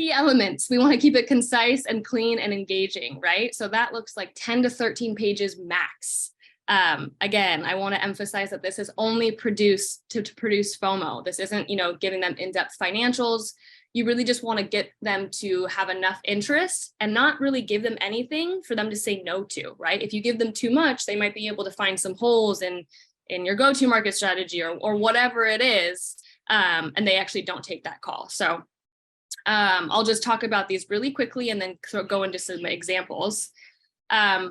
Key elements. We want to keep it concise and clean and engaging, right? So that looks like 10 to 13 pages max. Again, I want to emphasize that this is only produced to produce FOMO. This isn't, giving them in-depth financials. You really just want to get them to have enough interest and not really give them anything for them to say no to, right? If you give them too much, they might be able to find some holes in your go-to-market strategy or whatever it is, and they actually don't take that call. So I'll just talk about these really quickly and then go into some examples.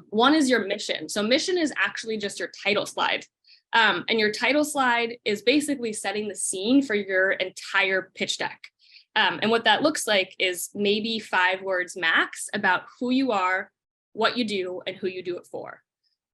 One is your mission. So mission is actually just your title slide. And your title slide is basically setting the scene for your entire pitch deck. And what that looks like is maybe 5 words max about who you are, what you do, and who you do it for.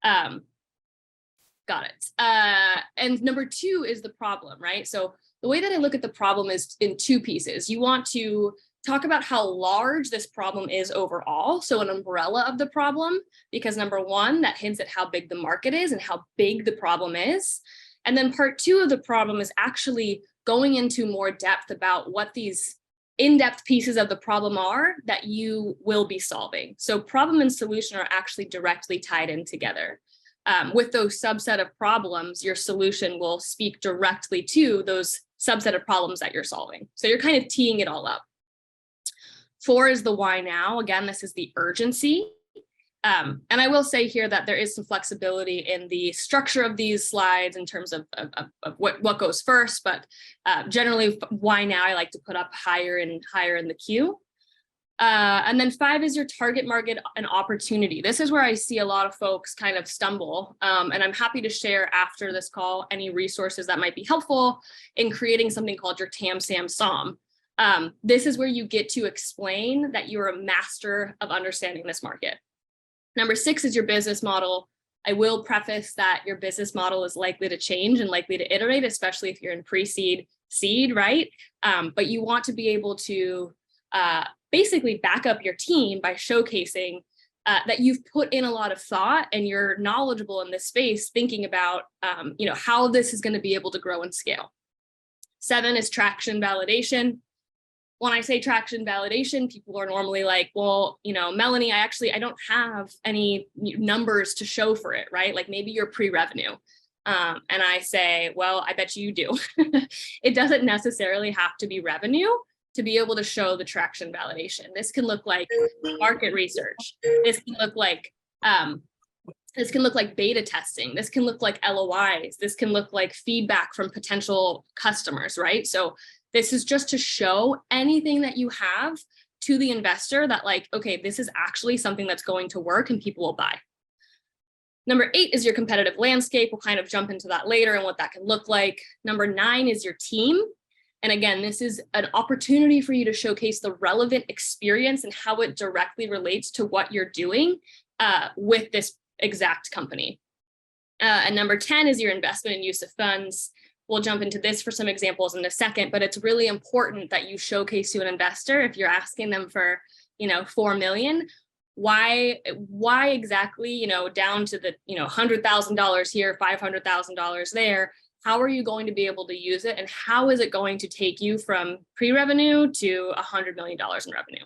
Got it. And number 2 is the problem, right? So the way that I look at the problem is in 2 pieces. You want to talk about how large this problem is overall, so an umbrella of the problem, because number 1, that hints at how big the market is and how big the problem is. And then part 2 of the problem is actually going into more depth about what these in-depth pieces of the problem are that you will be solving. So problem and solution are actually directly tied in together. With those subset of problems, your solution will speak directly to those subset of problems that you're solving. So you're kind of teeing it all up. 4 is the why now. Again, this is the urgency. And I will say here that there is some flexibility in the structure of these slides in terms of what goes first, but generally why now I like to put up higher and higher in the queue. And then 5 is your target market and opportunity. This is where I see a lot of folks kind of stumble. And I'm happy to share after this call any resources that might be helpful in creating something called your TAM, SAM, SOM. This is where you get to explain that you're a master of understanding this market. Number 6 is your business model. I will preface that your business model is likely to change and likely to iterate, especially if you're in pre-seed, seed, right? But you want to be able to basically back up your team by showcasing that you've put in a lot of thought and you're knowledgeable in this space, thinking about how this is going to be able to grow and scale. 7 is traction validation. When I say traction validation, people are normally like, well, Melanie, I don't have any numbers to show for it, right? Like maybe you're pre-revenue. And I say, well, I bet you do. It doesn't necessarily have to be revenue to be able to show the traction validation. This can look like market research. This can look like beta testing. This can look like LOIs. This can look like feedback from potential customers, right? So this is just to show anything that you have to the investor that like, okay, this is actually something that's going to work and people will buy. Number 8 is your competitive landscape. We'll kind of jump into that later and what that can look like. Number 9 is your team. And again, this is an opportunity for you to showcase the relevant experience and how it directly relates to what you're doing with this exact company. And number 10 is your investment and use of funds. We'll jump into this for some examples in a second, but it's really important that you showcase to an investor, if you're asking them for, 4 million, why exactly, down to the, $100,000 here, $500,000 there, how are you going to be able to use it? And how is it going to take you from pre-revenue to $100 million in revenue?